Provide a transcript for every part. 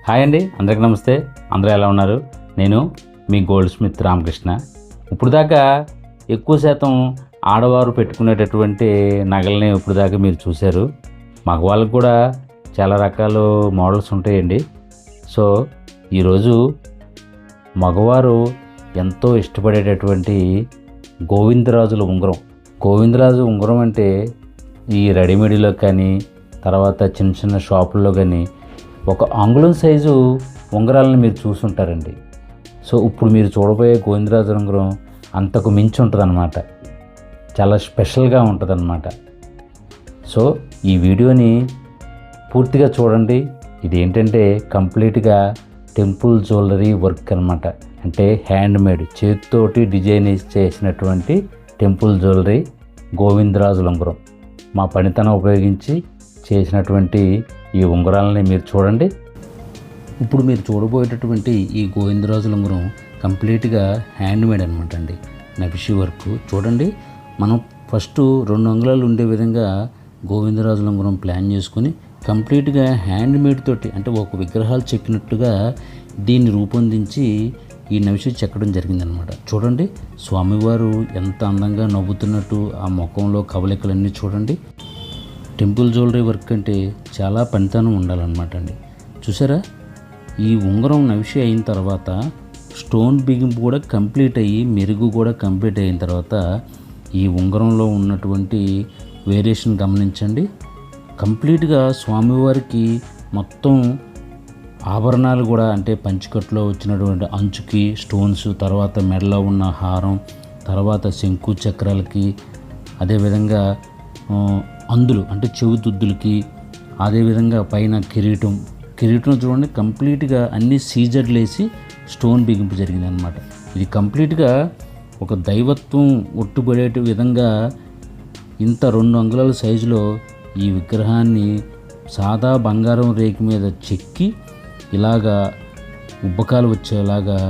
Hi అండి, అందరికీ నమస్తే. అందరూ ఎలా ఉన్నారు? నేను మీ గోల్డ్ స్మిత్ రామకృష్ణ. ఇప్పుడు దాకా ఎక్కువ శాతం ఆడవారు పెట్టుకునేటటువంటి నగల్ని ఇప్పుడు దాకా మీరు చూశారు. మగవాళ్ళకు కూడా చాలా రకాల మోడల్స్ ఉంటాయండి. సో ఈరోజు మగవారు ఎంతో ఇష్టపడేటటువంటి గోవిందరాజుల ఉంగరం. గోవిందరాజు ఉంగరం అంటే ఈ రెడీమేడ్లో కానీ తర్వాత చిన్న చిన్న షాపుల్లో కానీ ఒక అంగుళం సైజు ఉంగరాలను మీరు చూసుంటారండి. సో ఇప్పుడు మీరు చూడబోయే గోవిందరాజు ఉంగరం అంతకు మించి ఉంటుందన్నమాట. చాలా స్పెషల్గా ఉంటుందన్నమాట. సో ఈ వీడియోని పూర్తిగా చూడండి. ఇది ఏంటంటే కంప్లీట్గా టెంపుల్ జ్యువెలరీ వర్క్ అనమాట. అంటే హ్యాండ్మేడ్, చేతితోటి డిజైన్ చేసినటువంటి టెంపుల్ జ్యువెలరీ గోవిందరాజుల ఉంగరం. మా పనితనం ఉపయోగించి చేసినటువంటి ఈ ఉంగరాలని మీరు చూడండి. ఇప్పుడు మీరు చూడబోయేటటువంటి ఈ గోవిందరాజుల ఉంగరం కంప్లీట్గా హ్యాండ్మేడ్ అనమాట అండి. నవిషి వర్క్ చూడండి. మనం ఫస్ట్ 2 అంగుళాలు ఉండే విధంగా గోవిందరాజుల ఉంగరం ప్లాన్ చేసుకుని కంప్లీట్గా హ్యాండ్మేడ్ తోటి, అంటే ఒక విగ్రహాలు చెక్కినట్టుగా దీన్ని రూపొందించి ఈ నవిషి చెక్కడం జరిగిందనమాట. చూడండి, స్వామివారు ఎంత అందంగా నవ్వుతున్నట్టు ఆ ముఖంలో కవలికలన్నీ చూడండి. టెంపుల్ జ్యువెలరీ వర్క్ అంటే చాలా పనితనం ఉండాలన్నమాట అండి. చూసారా, ఈ ఉంగరం నవిషి అయిన తర్వాత స్టోన్ బిగింపు కూడా కంప్లీట్ అయ్యి మెరుగు కూడా కంప్లీట్ అయిన తర్వాత ఈ ఉంగరంలో ఉన్నటువంటి వేరియేషన్ గమనించండి. కంప్లీట్గా స్వామివారికి మొత్తం ఆభరణాలు కూడా, అంటే పంచికట్లో వచ్చినటువంటి అంచుకి స్టోన్స్, తర్వాత మెడలో ఉన్న హారం, తర్వాత శంకు చక్రాలకి, అదేవిధంగా అందులు అంటే చెవిదుద్దులకి, అదేవిధంగా పైన కిరీటం చూడండి. కంప్లీట్గా అన్ని సీజర్లు వేసి స్టోన్ బిగింపు జరిగిందనమాట. ఇది కంప్లీట్గా ఒక దైవత్వం ఒట్టుబడే విధంగా ఇంత 2 అంగుళాల సైజులో ఈ విగ్రహాన్ని సాదా బంగారం రేకు మీద చెక్కి ఇలాగా ఉబ్బకాలు వచ్చేలాగా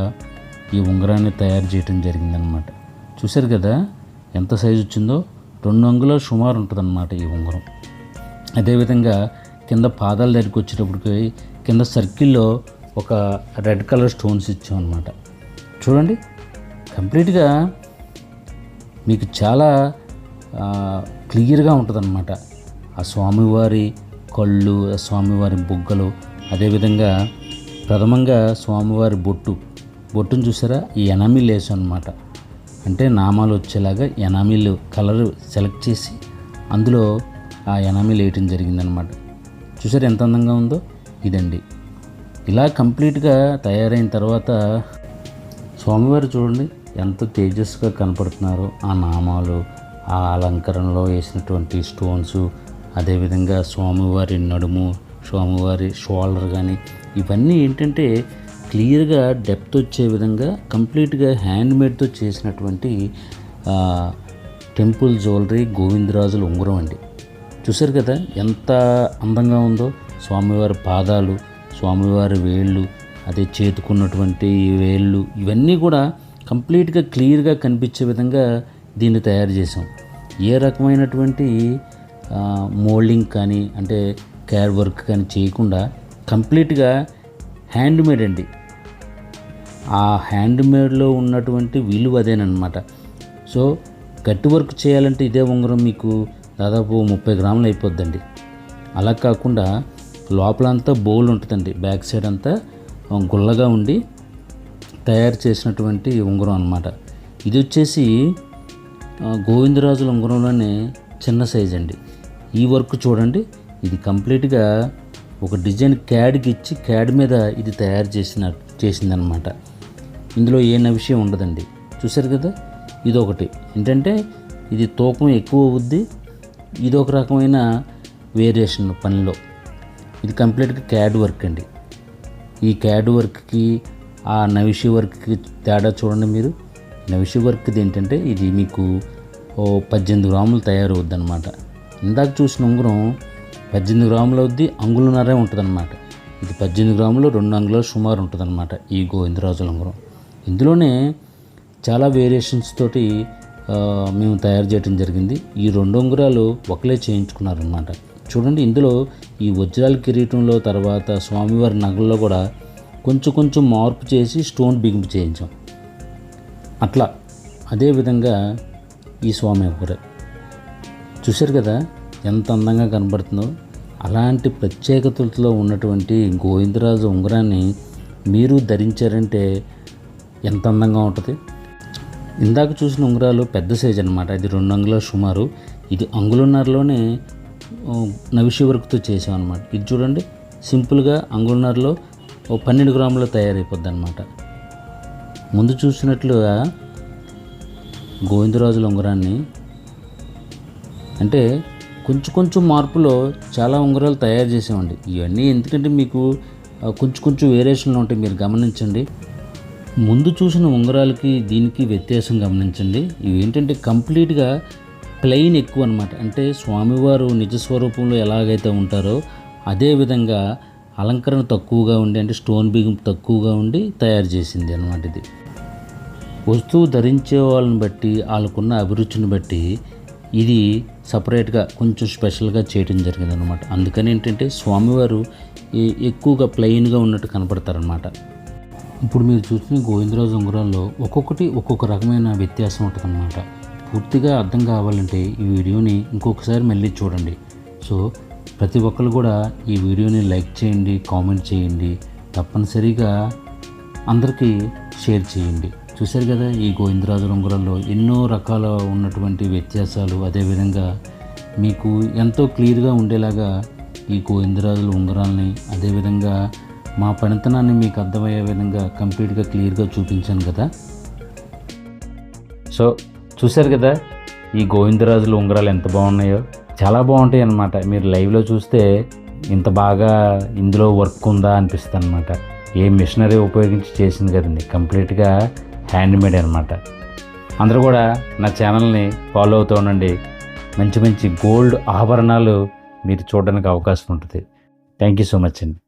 ఈ ఉంగరాన్ని తయారు చేయడం జరిగిందనమాట. చూశారు కదా ఎంత సైజు వచ్చిందో. 2 అంగుళాలు సుమారు ఉంటుందన్నమాట ఈ ఉంగరం. అదేవిధంగా కింద పాదాల దగ్గరికి వచ్చేటప్పటికి కింద సర్కిల్లో ఒక రెడ్ కలర్ స్టోన్స్ ఇచ్చామన్నమాట. చూడండి, కంప్లీట్గా మీకు చాలా క్లియర్గా ఉంటుందన్నమాట. ఆ స్వామివారి కళ్ళు, ఆ స్వామివారి బుగ్గలు, అదేవిధంగా ప్రథమంగా స్వామివారి బొట్టును చూసారా, ఈ ఎనామిల్ వేసాం అనమాట. అంటే నామాలు వచ్చేలాగా ఎనామిల్ కలర్ సెలెక్ట్ చేసి అందులో ఆ ఎనామిల్ వేయటం జరిగిందనమాట. చూసారు ఎంత అందంగా ఉందో. ఇదండి, ఇలా కంప్లీట్గా తయారైన తర్వాత స్వామివారు చూడండి ఎంత తేజస్సుగా కనపడుతున్నారో. ఆ నామాలు, ఆ అలంకరణలో వేసినటువంటి స్టోన్స్, అదేవిధంగా స్వామివారి నడుము, స్వామివారి షోల్డర్ కానీ ఇవన్నీ ఏంటంటే క్లియర్గా డెప్త్ వచ్చే విధంగా కంప్లీట్గా హ్యాండ్మేడ్తో చేసినటువంటి టెంపుల్ జ్యువెలరీ గోవిందరాజుల ఉంగరం అండి. చూసారు కదా ఎంత అందంగా ఉందో. స్వామివారి పాదాలు, స్వామివారి వేళ్ళు, అదే చేతుకున్నటువంటి వేళ్ళు, ఇవన్నీ కూడా కంప్లీట్గా క్లియర్గా కనిపించే విధంగా దీన్ని తయారు చేసాం. ఏ రకమైనటువంటి మోల్డింగ్ కానీ, అంటే క్యార్ వర్క్ కానీ చేయకుండా కంప్లీట్గా హ్యాండ్మేడ్ అండి. ఆ హ్యాండ్మేడ్లో ఉన్నటువంటి విలువ అదేనమాట. సో గట్టి వర్క్ చేయాలంటే ఇదే ఉంగరం మీకు దాదాపు 30 గ్రాములు అయిపోద్దండి. అలా కాకుండా లోపలంతా బౌల్ ఉంటుందండి, బ్యాక్ సైడ్ అంతా గుల్లగా ఉండి తయారు చేసినటువంటి ఉంగరం అన్నమాట. ఇది వచ్చేసి గోవిందరాజుల ఉంగరంలోనే చిన్న సైజ్ అండి. ఈ వర్క్ చూడండి, ఇది కంప్లీట్గా ఒక డిజైన్ క్యాడ్కి ఇచ్చి క్యాడ్ మీద ఇది తయారు చేసిందనమాట. ఇందులో ఏ విషయం ఉండదండి. చూసారు కదా, ఇది ఒకటి ఏంటంటే ఇది తూకం ఎక్కువ అవుద్ది. ఇది ఒక రకమైన వేరియేషన్ పనిలో. ఇది కంప్లీట్గా క్యాడ్ వర్క్ అండి. ఈ క్యాడ్ వర్క్కి ఆ నవిషి వర్క్కి తేడా చూడండి మీరు. నవిషి వర్క్ది ఏంటంటే ఇది మీకు 18 గ్రాములు తయారవుద్ది అనమాట. ఇందాక చూసిన ఉంగరం 18 గ్రాములు అవుద్ది, అంగుళన్నరే ఉంటుందన్నమాట. ఇది 18 గ్రాములు 2 అంగుళాలు సుమారు ఉంటుందన్నమాట ఈ గోవిందరాజుల ఉంగరం. ఇందులోనే చాలా వేరియేషన్స్ తోటి మేము తయారు చేయడం జరిగింది. ఈ 2 ఉంగరాలు ఒకలే చేయించుకున్నారనమాట. చూడండి, ఇందులో ఈ వజ్రాల కిరీటంలో తర్వాత స్వామివారి నగల్లో కూడా కొంచెం కొంచెం మార్పు చేసి స్టోన్ బిగింపు చేయించాం. అట్లా అదేవిధంగా ఈ స్వామి కూడా చూశారు కదా ఎంత అందంగా కనబడుతుందో. అలాంటి ప్రత్యేకతలతో ఉన్నటువంటి గోవిందరాజు ఉంగరాన్ని మీరు ధరించారంటే ఎంత అందంగా ఉంటుంది. ఇందాక చూసిన ఉంగరాలు పెద్ద సైజ్ అనమాట. ఇది 2 అంగుళాల సుమారు. ఇది అంగుళన్నరలోనే నవిషి వర్క్తో చేసాం అనమాట. ఇది చూడండి, సింపుల్గా అంగుళన్నరలో 12 గ్రాములు తయారైపోద్ది అనమాట. ముందు చూసినట్లుగా గోవిందరాజుల ఉంగరాన్ని అంటే కొంచెం కొంచెం మార్పులో చాలా ఉంగరాలు తయారు చేసామండి. ఇవన్నీ ఎందుకంటే మీకు కొంచెం కొంచెం వేరియేషన్లు ఉంటాయి, మీరు గమనించండి. ముందు చూసిన ఉంగరాలకి దీనికి వ్యత్యాసం గమనించండి. ఇవి ఏంటంటే కంప్లీట్గా ప్లెయిన్ ఎక్కువ అనమాట. అంటే స్వామివారు నిజస్వరూపంలో ఎలాగైతే ఉంటారో అదే విధంగా అలంకరణ తక్కువగా ఉండి, అంటే స్టోన్ బిగింపు తక్కువగా ఉండి తయారు చేసింది అనమాట. ఇది వస్తువు ధరించే వాళ్ళని బట్టి, వాళ్ళకున్న అభిరుచిని బట్టి ఇది సపరేట్గా కొంచెం స్పెషల్గా చేయడం జరిగింది అనమాట. అందుకని ఏంటంటే స్వామివారు ఎక్కువగా ప్లెయిన్గా ఉన్నట్టు కనపడతారనమాట. ఇప్పుడు మీరు చూసిన గోవిందరాజు ఉంగరాల్లో ఒక్కొక్కటి ఒక్కొక్క రకమైన వ్యత్యాసం ఉంటుందన్నమాట. పూర్తిగా అర్థం కావాలంటే ఈ వీడియోని ఇంకొకసారి మళ్ళీ చూడండి. సో ప్రతి ఒక్కరు కూడా ఈ వీడియోని లైక్ చేయండి, కామెంట్ చేయండి, తప్పనిసరిగా అందరికీ షేర్ చేయండి. చూశారు కదా, ఈ గోవిందరాజుల ఉంగరాల్లో ఎన్నో రకాల ఉన్నటువంటి వ్యత్యాసాలు, అదేవిధంగా మీకు ఎంతో క్లియర్గా ఉండేలాగా ఈ గోవిందరాజుల ఉంగరాలని, అదేవిధంగా మా పనితనాన్ని మీకు అర్థమయ్యే విధంగా కంప్లీట్గా క్లియర్గా చూపించాను కదా. సో చూశారు కదా ఈ గోవిందరాజుల ఉంగరాలు ఎంత బాగున్నాయో. చాలా బాగుంటాయి అన్నమాట. మీరు లైవ్లో చూస్తే ఇంత బాగా ఇందులో వర్క్ ఉందా అనిపిస్తుంది అనమాట. ఏ మిషనరీ ఉపయోగించి చేసింది కదండి, కంప్లీట్గా హ్యాండ్మేడ్ అనమాట. అందరూ కూడా నా ఛానల్ని ఫాలో అవుతూ ఉండండి. మంచి మంచి గోల్డ్ ఆభరణాలు మీరు చూడడానికి అవకాశం ఉంటుంది. థ్యాంక్ యూ సో మచ్ అండి.